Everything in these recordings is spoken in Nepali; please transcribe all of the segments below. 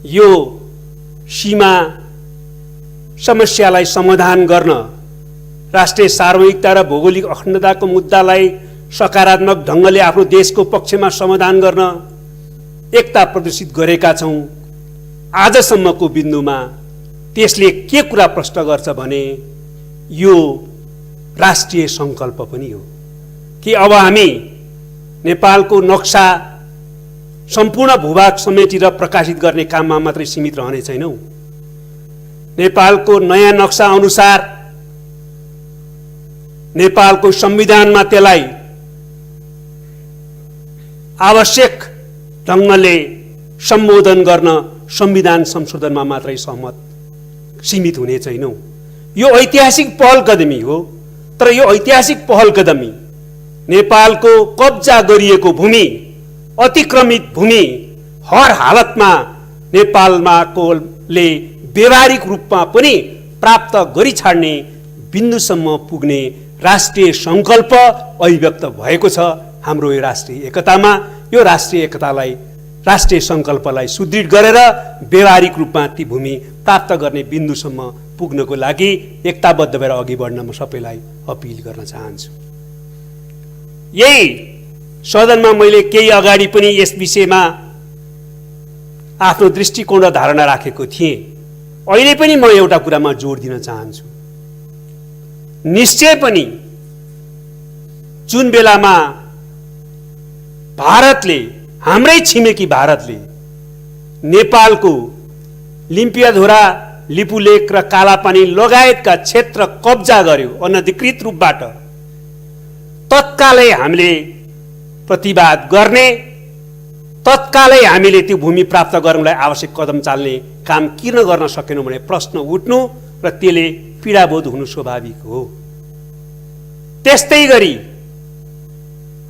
यो सीमा समस्यालाई समाधान गर्न, राष्ट्रिय सार्वभौमिकता र भौगोलिक अखण्डताको मुद्दालाई सकारात्मक ढङ्गले आफ्नो देशको पक्षमा समाधान गर्न एकता प्रदर्शित गरेका छौं। आजसम्मको बिन्दुमा त्यसले के कुरा प्रश्न गर्छ भने यो राष्ट्रिय संकल्प पनि हो कि अब हामी नेपालको नक्सा सम्पूर्ण भूभाग समेटेर प्रकाशित गर्ने काममा मात्रै सीमित रहने छैनौं। नेपालको नयाँ नक्सा अनुसार नेपालको संविधानमा त्यसलाई आवश्यक ढङ्गले सम्बोधन गर्न संविधान संशोधनमा मात्रै सीमित हुने छैनौं। यो ऐतिहासिक पहल कदमी हो, तर यो ऐतिहासिक पहल कदमी नेपालको कब्जा गरिएको भूमि, अतिक्रमित भूमि हर हालतमा नेपालमा कोले व्यवहारिक रूपमा पनि प्राप्त गरी छाड्ने बिन्दुसम्म पुग्ने राष्ट्रिय संकल्प अभिव्यक्त भएको छ हाम्रो यो राष्ट्रिय एकतामा। यो राष्ट्रिय एकतालाई, राष्ट्रिय संकल्पलाई सुदृढ गरेर व्यवहारिक रूपमा ती भूमि प्राप्त गर्ने बिन्दुसम्म पुग्नको लागि एकताबद्ध भएर अघि बढ्न म सबैलाई अपिल गर्न चाहन्छु। यही सदनमा मैले केही अगाडि पनि यस विषयमा आफ्नो दृष्टिकोण र धारणा राखेको थिएँ। अहिले पनि म एउटा कुरामा जोड दिन चाहन्छु। निश्चय पनि जुन बेलामा भारतले, हाम्रै छिमेकी भारतले नेपालको लिम्पियाधुरा, लिपुलेक र कालापानी लगायतका क्षेत्र कब्जा गर्यो अनधिकृत रूपबाट, तत्कालै हामीले प्रतिवाद गर्ने, तत्कालै हामीले त्यो भूमि प्राप्त गर्नलाई आवश्यक कदम चाल्ने काम किन गर्न सकेनौं भने प्रश्न उठ्नु र त्यसले पीडाबोध हुनु स्वाभाविक हो। त्यस्तै गरी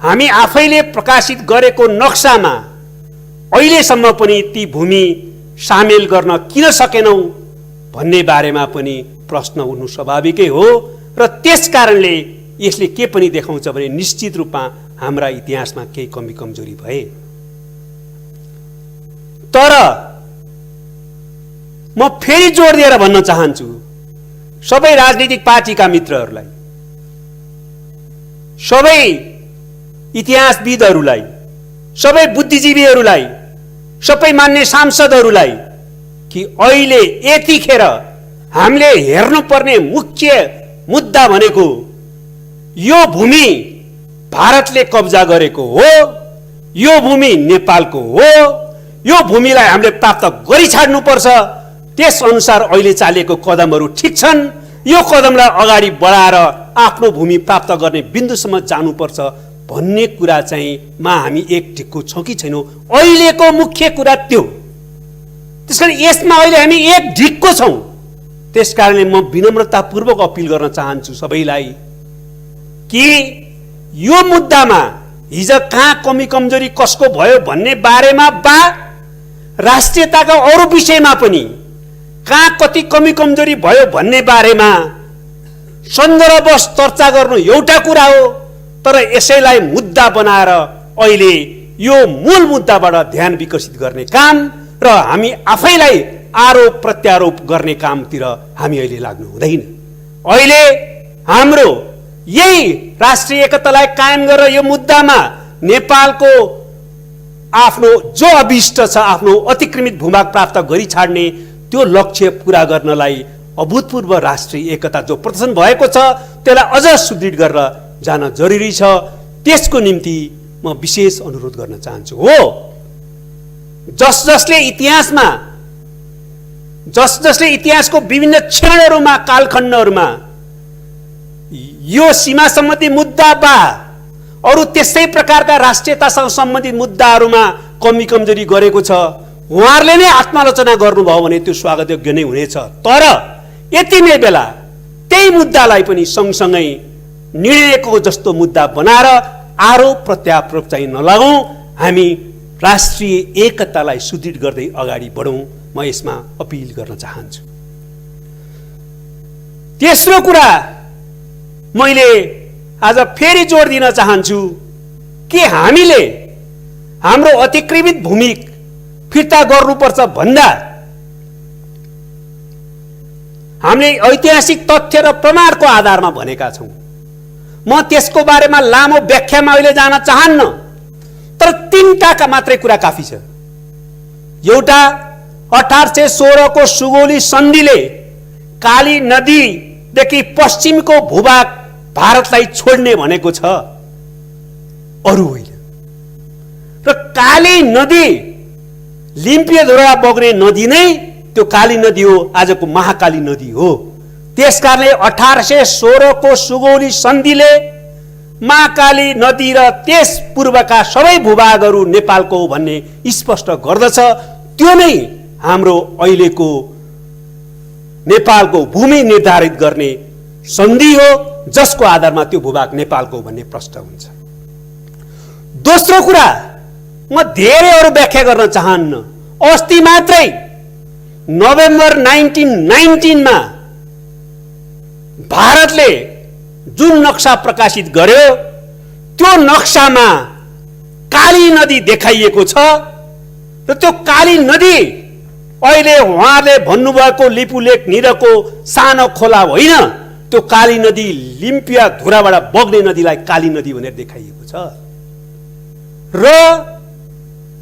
हामी आफैले प्रकाशित गरेको नक्सामा अहिलेसम्म पनि ती भूमि सामेल गर्न किन सकेनौं भन्ने बारेमा पनि प्रश्न उठ्नु स्वाभाविकै हो र त्यसकारणले यसले के पनि देखाउँछ भने निश्चित रूपमा हाम्रा इतिहासमा केही कमी कमजोरी भए। तर म फेरि जोड दिएर भन्न चाहन्छु सबै राजनीतिक पार्टीका मित्रहरूलाई, सबै इतिहासविदहरूलाई, सबै बुद्धिजीवीहरूलाई, सबै मान्य सांसदहरूलाई कि अहिले यतिखेर हामीले हेर्नुपर्ने मुख्य मुद्दा भनेको यो भूमि भारतले कब्जा गरेको हो, यो भूमि नेपालको हो, यो भूमिलाई हामीले प्राप्त गरी छाड्नुपर्छ। त्यस अनुसार अहिले चालेको कदमहरू ठिक छन्, यो कदमलाई अगाडि बढाएर आफ्नो भूमि प्राप्त गर्ने बिन्दुसम्म जानुपर्छ भन्ने कुरा चाहिँ मा हामी एक ढिक्को छौं कि छैनौं, अहिलेको मुख्य कुरा त्यो। त्यसकारण यसमा अहिले हामी एक ढिक्को छौं। त्यसकारणले म विनम्रतापूर्वक अपिल गर्न चाहन्छु सबैलाई कि यो मुद्दामा हिज कहाँ कमी कमजोरी कसको भयो भन्ने बारेमा बा राष्ट्रियताका अरू विषयमा पनि कहाँ कति कमी कमजोरी भयो भन्ने बारेमा सन्दर्भवश चर्चा गर्नु एउटा कुरा हो, तर यसैलाई मुद्दा बनाएर अहिले यो मूल मुद्दाबाट ध्यान विकसित गर्ने काम र हामी आफैलाई आरोप प्रत्यारोप गर्ने कामतिर हामी अहिले लाग्नु हुँदैन। अहिले हाम्रो यही राष्ट्रिय एकतालाई कायम गरेर यो मुद्दामा नेपालको आफ्नो जो अभिष्ट छ, आफ्नो अतिक्रमित भूभाग प्राप्त गरी छाड्ने त्यो लक्ष्य पूरा गर्नलाई अभूतपूर्व राष्ट्रिय एकता जो प्रदर्शन भएको छ त्यसलाई अझ सुदृढ गरेर जान जरुरी छ। त्यसको निम्ति म विशेष अनुरोध गर्न चाहन्छु। हो, जसले इतिहासको विभिन्न क्षणहरूमा, कालखण्डहरूमा यो सीमा सम्बन्धी मुद्दा बा अरू त्यसै प्रकारका राष्ट्रियतासँग सम्बन्धित मुद्दाहरूमा कमी कमजोरी गरेको छ, उहाँहरूले नै आत्मालोचना गर्नुभयो भने त्यो स्वागतयोग्य नै हुनेछ। तर यति नै बेला त्यही मुद्दालाई पनि सँगसँगै निर्णयको जस्तो मुद्दा बनाएर आरोप प्रत्यारोप चाहिँ नलागौं, हामी राष्ट्रिय एकतालाई सुदृढ गर्दै अगाडि बढौं, म यसमा अपिल गर्न चाहन्छु। तेस्रो कुरा मैले आज फेरि जोड दिन चाहन्छु कि हामीले हाम्रो अतिक्रमित भूमि फिर्ता गर्नुपर्छ भन्दा हामीले ऐतिहासिक तथ्य र प्रमाणको आधारमा भनेका छौं। म त्यसको बारेमा लामो व्याख्यामा अहिले जान चाहन्न, तर तीनटा मात्रै कुरा काफी छ। एउटा 1816 को सुगौली सन्धिले काली नदीदेखि पश्चिमको भूभाग भारतलाई छोड्ने भनेको छ, अरु होइन। र काली नदी लिम्पियाधुरा बग्ने नदी नै त्यो काली नदी हो, आजको महाकाली नदी हो। त्यसकारणले 1816 को सुगौली सन्धिले महाकाली नदी र त्यस पूर्वका सबै भूभागहरू नेपालको हो भन्ने स्पष्ट गर्दछ। त्यो नै हाम्रो अहिलेको नेपालको भूमि निर्धारित गर्ने सन्धि हो, जसको आधारमा त्यो भूभाग नेपालको भन्ने प्रश्न हुन्छ। दोस्रो कुरा, म धेरै अरु व्याख्या गर्न चाहन्न। अस्ति मात्रै नोभेम्बर 1919 मा भारतले जुन नक्सा प्रकाशित गर्यो, त्यो नक्सामा काली नदी देखाइएको छ। र त्यो काली नदी अहिले उहाँले भन्नुभएको लिपुलेख निरको सानो खोला होइन, त्यो काली नदी लिम्पियाधुराबाट बग्ने नदीलाई काली नदी भनेर देखाइएको छ। र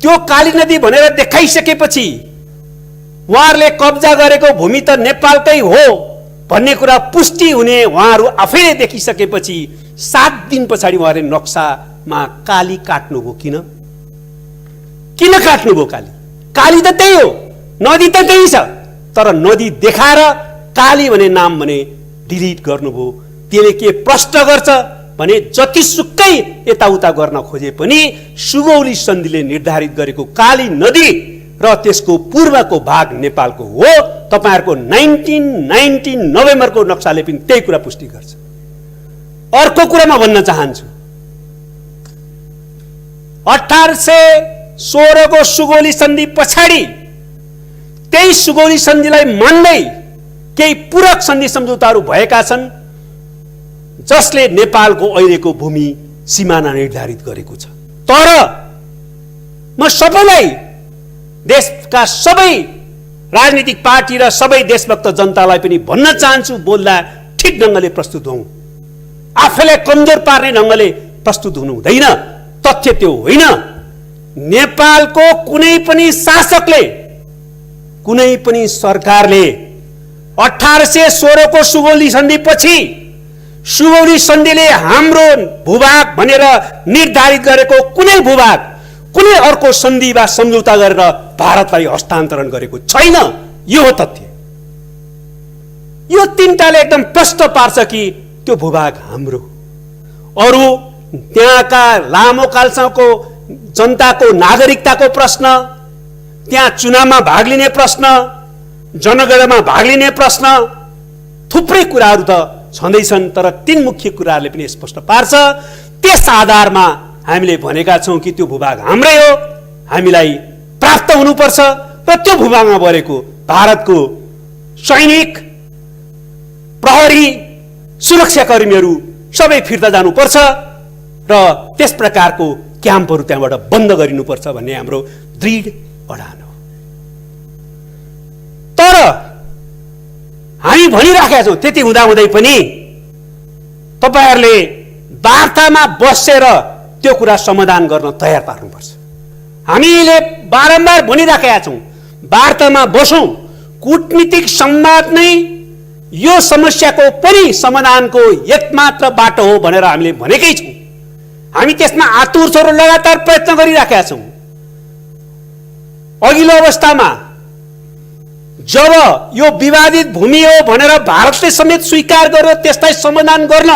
त्यो काली नदी भनेर देखाइसकेपछि उहाँहरूले कब्जा गरेको भूमि त नेपालकै हो भन्ने कुरा पुष्टि हुने उहाँहरू आफैले देखिसकेपछि 7 दिन पछाडि उहाँले नक्सामा काली काट्नुभयो। किन काट्नुभयो? काली त त्यही हो, नदी त त्यही छ, तर नदी देखाएर काली भन्ने नाम भने डिलिट गर्नुभयो। त्यसले के प्रश्न गर्छ भने जतिसुकै यताउता गर्न खोजे पनि सुगौली सन्धिले निर्धारित गरेको काली नदी र त्यसको पूर्वको भाग नेपालको हो। तपाईहरुको 1919 नोभेम्बरको नक्साले पनि त्यही कुरा पुष्टि गर्छ। अर्को कुरा म भन्न चाहन्छु, 1816 को सुगौली सन्धि पछाडि त्यही सुगौली सन्धिलाई मान्दै केही पूरक सन्धि सम्झौताहरू भएका छन्, जसले नेपालको अहिलेको भूमि सीमाना निर्धारित गरेको छ। तर म सबैलाई, देशका सबै राजनीतिक पार्टी र सबै देशभक्त जनतालाई पनि भन्न चाहन्छु, बोल्दा ठिक ढंगले प्रस्तुत हौं। आफैलाई कमजोर पार्ने ढंगले प्रस्तुत हुनु हुँदैन। तथ्य त्यो होइन। नेपालको कुनै पनि शासकले, कुनै पनि सरकारले 1816 को सुगौली सन्धि पछि सुगौली सन्धिले हाम्रो भूभाग भनेर निर्धारित गरेको कुनै भूभाग कुनै अर्को सन्धि वा सम्झौता गरेर भारतलाई हस्तान्तरण गरेको छैन। यो हो तथ्य। यो तीनटाले एकदम प्रश्न पार्छ कि त्यो भूभाग हाम्रो। अरु त्यहाँका लामो कालसम्मको जनताको नागरिकताको प्रश्न, त्यहाँ चुनावमा भाग लिने प्रश्न, जनगणनामा भाग लिने प्रश्न, थुप्रै कुराहरू त छँदैछन्। तर तीन मुख्य कुराहरूले पनि स्पष्ट पार्छ। त्यस आधारमा हामीले भनेका छौं कि त्यो भूभाग हाम्रै हो, हामीलाई प्राप्त हुनुपर्छ। र त्यो भूभागमा बरेको भारतको सैनिक, प्रहरी, सुरक्षाकर्मीहरू सबै फिर्ता जानुपर्छ र त्यस प्रकारको क्याम्पहरू त्यहाँबाट बन्द गरिनुपर्छ भन्ने हाम्रो दृढ अडान हो। तर हामी भनिराखेका छौं, त्यति हुँदाहुँदै पनि तपाईहरुले वार्तामा बसेर त्यो कुरा समाधान गर्न तयार पार्नुपर्छ। हामीले बारम्बार भनिराखेका छौं, वार्तामा बसौं। कूटनीतिक संवाद नै यो समस्याको पनि समाधानको एकमात्र बाटो हो भनेर हामीले भनेकै छौं। हामी त्यसमा आतुर छौं र लगातार प्रयत्न गरिराखेका छौं। अघिल्लो अवस्थामा जब यो विवादित भूमि हो भनेर भारतले समेत स्वीकार गर्यो, त्यसलाई समाधान गर्न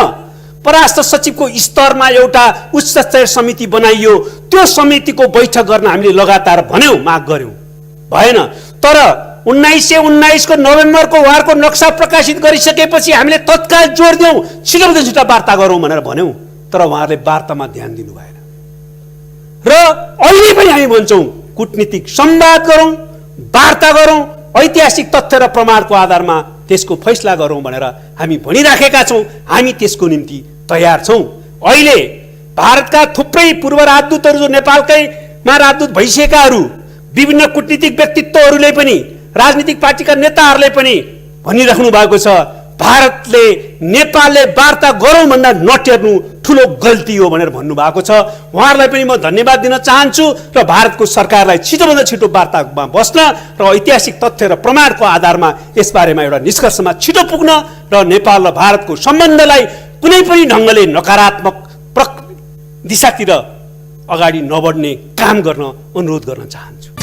परराष्ट्र सचिवको स्तरमा एउटा उच्च स्तरीय समिति बनाइयो। त्यो समितिको बैठक गर्न हामीले लगातार भन्यौं, माग गर्यौं, भएन। तर 1919 को नोभेम्बरको वारको नक्सा प्रकाशित गरिसकेपछि हामीले तत्काल जोड दियौं, छिटोभन्दा छिटो वार्ता गरौं भनेर भन्यौं। तर उहाँहरूले वार्तामा ध्यान दिनु भएन। र अहिले पनि हामी भन्छौं, कूटनीतिक संवाद गरौं, वार्ता गरौं, ऐतिहासिक तथ्य र प्रमाणको आधारमा त्यसको फैसला गरौं भनेर हामी भनिराखेका छौं। हामी त्यसको निम्ति तयार छौं। अहिले भारतका थुप्रै पूर्व राजदूतहरू जो नेपालकैमा राजदूत भइसकेकाहरू विभिन्न कूटनीतिक व्यक्तित्वहरूले पनि राजनीतिक पार्टीका नेताहरूले पनि भनिराख्नु भएको छ भारतले नेपालले वार्ता गरौँ भन्दा नटेर्नु ठुलो गल्ती हो भनेर भन्नुभएको छ। उहाँहरूलाई पनि म धन्यवाद दिन चाहन्छु र भारतको सरकारलाई छिटोभन्दा छिटो वार्तामा बस्न र ऐतिहासिक तथ्य र प्रमाणको आधारमा यसबारेमा एउटा निष्कर्षमा छिटो पुग्न र नेपाल र भारतको सम्बन्धलाई कुनै पनि ढङ्गले नकारात्मक दिशातिर अगाडि नबढ्ने काम गर्न अनुरोध गर्न चाहन्छु।